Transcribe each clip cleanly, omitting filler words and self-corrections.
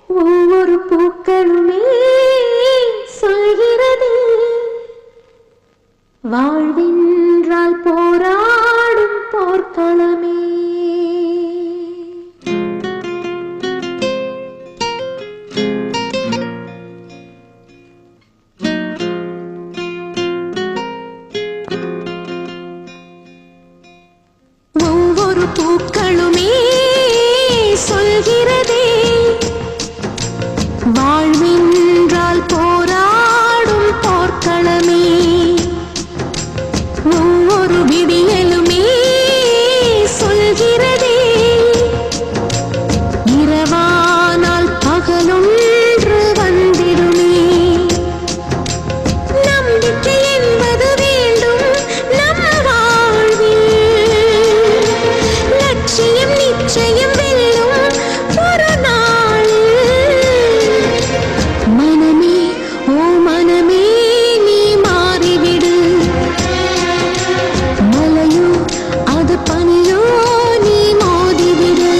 ஒவ்வொரு பூக்களுமே சொல்கிறது வாழ்வென்றால் போராடும் போர்க்களமே. ஒவ்வொரு பூக்களுமே சொல்கிறதே வாழ்வென்றால் போராடும் போர்க்களமே. ஒவ்வொரு விடியலுமே சொல்கிறதே இரவானால் பகலொன்று வந்திடுமே. நம்பிக்கை என்பது வேண்டும் நம் வாழ்வில், லட்சியம் நிச்சயம் வெல்லும் ஒரு நாள். மனமே ஓ மனமே நீ மாறிவிடு, மலையோ அது பனியோ நீ மோதிவிடு.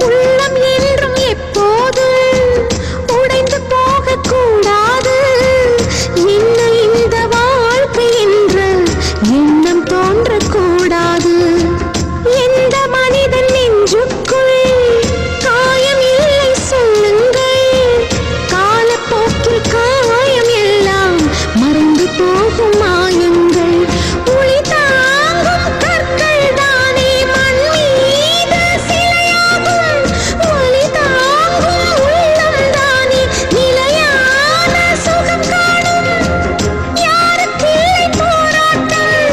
உள்ளம் என்றும் எப்போதும் உடைந்து போகக்கூடாது. என்ன இந்த வாழ்க்கை என்ற எண்ணம் தோன்றக்கூடாது. எந்த மனிதன் நெஞ்சுக்குள் காயம் இல்லை சொல்லுங்கள். காலப்போக்கில் காயம் எல்லாம் மறந்து போகும் மாயங்கள். ஒளி தாங்கும் கற்கள் தானே மண் மீது சிலையாகும். ஒளி தாங்கும் உள்ளம் தானே நிலையான சுகம் காணும். யாருக்கில்லை போராட்டம்,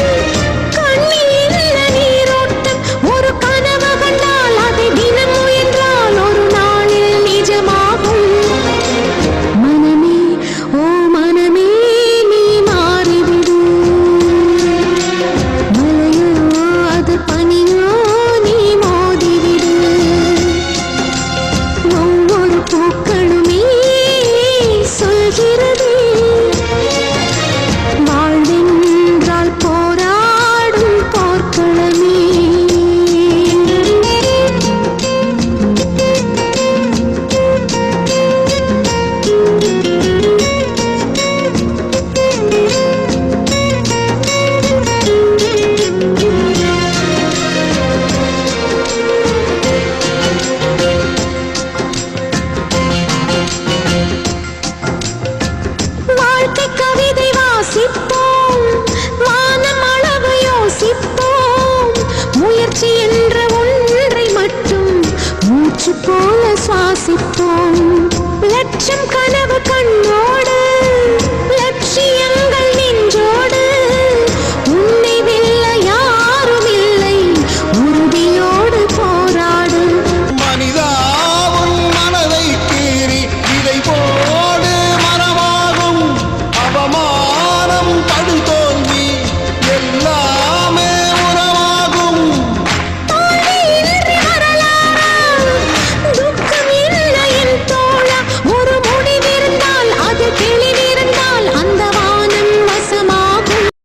கண்ணில் இல்ல நீரோட்டம். ஒரு கனவு கண்டால் அதை தினம் முயன்றால் ஒரு நாளில் நிஜமாகும். மனமே ஓ மனமே நீ மாறிவிடு, மலையோ அது பனியோ நீ மோதிவிடு. ஒவ்வொரு பூக்களுமே சொல்கிறது வாழ்வென்றால் போராடும் போர்க்களமே. வாழ்க்கை கவிதை வாசிப்போம், வானம் அளவு யோசிப்போம். முயற்சி என்ற ஒன்றை மட்டும் மூச்சு போல சுவாசிப்போம். லட்சம் கனவு கண்ணோடு, லட்சியங்கள் நெஞ்சோடு. உன்னை வெல்ல யாரும் இல்லை, உறுதியோடு போராடு. மனிதா உன் மனதை கீறி இதை போடு மரமாகும். அவமானம் தடுத்து